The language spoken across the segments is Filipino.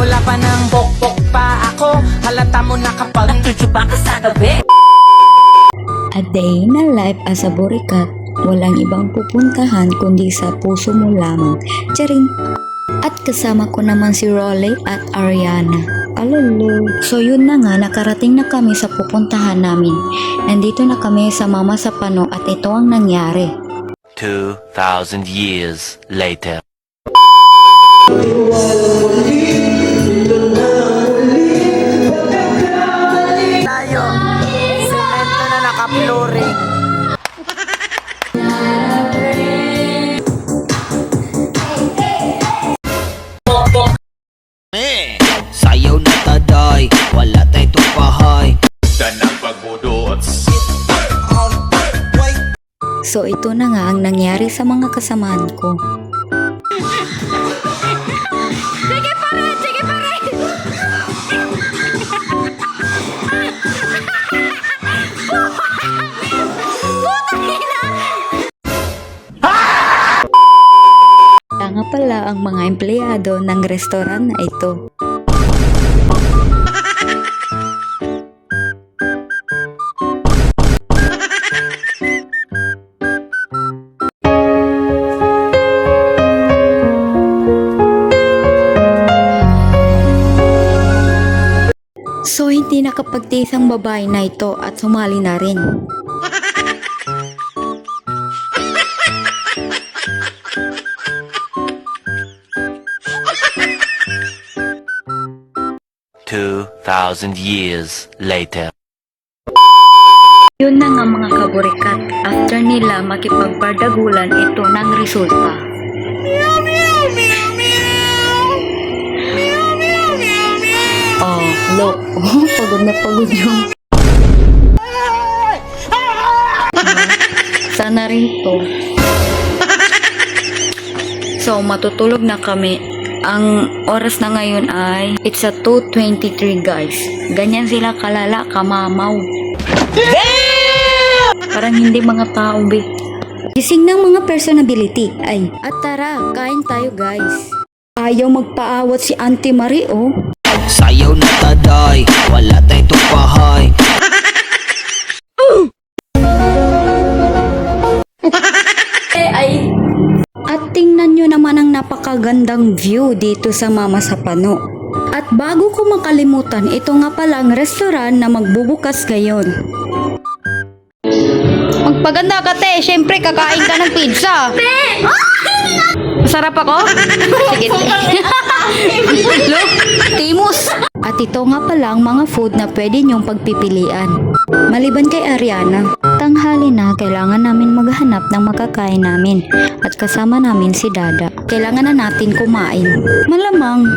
Simula pa ng bok-bok pa ako, halata mo na kapag natutupa ka sa gabi. A day na life as a burikat, walang ibang pupuntahan kundi sa puso mo lamang. Charing! At kasama ko naman si Rolly at Ariana. Alolo. So yun na nga, nakarating na kami sa pupuntahan namin. Nandito na kami sa Mama sa Pano at ito ang nangyari. 2,000 years later. Tayo, semento na naka-flooring. Sayaw na taday, wala tayo tupahay. So ito na nga ang nangyari sa mga kasamaan ko. Sige pa rin! Sige pa rin! Tanga pala ang mga empleyado ng restoran na ito. So hindi nakapagtiis ang babae na ito at sumali na rin. $2,000 years later. Yun na nga mga kaburikat, after nila makipagbardagulan, ito ng resulta. Oh, look. Pagod na pagod yung... Sana rin to. So, matutulog na kami. Ang oras na ngayon ay it's a 2:23 guys. Ganyan sila kalala, kamamaw. Parang hindi mga tao, be. Gising ng mga personality. Ay, at tara, kain tayo guys. Ayaw magpaawat si Auntie Marie, oh. Sayaw na taday, wala tayo tupahay. At tingnan nyo naman ang napakagandang view dito sa Mama sa Pano. At bago ko makalimutan, ito nga palang restaurant na magbubukas ngayon. Magpaganda ka, te. Siyempre, kakain ka ng pizza. Masarap ako? Sige, te. Look, Timus. At ito nga pala ang mga food na pwede nyong pagpipilian. Maliban kay Ariana, tanghali na kailangan namin maghanap ng makakain namin. At kasama namin si Dada. Kailangan na natin kumain. Malamang.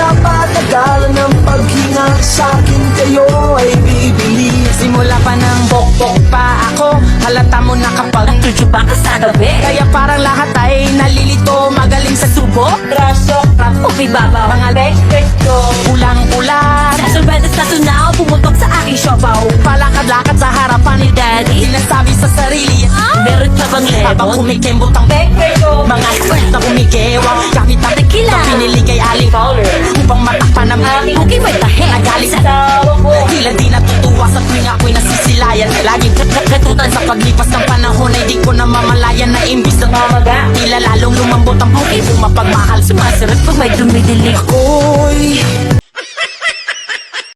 Napakagalan ng paghinga sa akin, kayo ay bibili. Simula pa ng bok-bok pa ako, halata mo na kapag natutupa ka sa gabi. Kaya parang lahat ay nalilito, magaling sa subo. Raso, rap, upi baba, mga leg ko pulang-pula. Sa sorbetes na tunaw, pumutok sa aking siopaw. Palakad-lakad sa harapan ni Daddy, sinasabi sa sarili, meron ka bang lemon? Habang kumikembot ang bakery ko, mga sweat na kumikewang kapit ang tequila, pinili kay Aling Fowler upang matakpan ang okay, may tahe nagaling sa tawa ko. Tila di natutuwa sa tuwing ako'y nasisilayan. Laging katutan sa paglipas ng panahon ay di ko na mamalayan na imbis na mamaga, tila lalong lumambot ang buhay. Pumapagmahal, sumasarap pag may dumidilig. Ako'y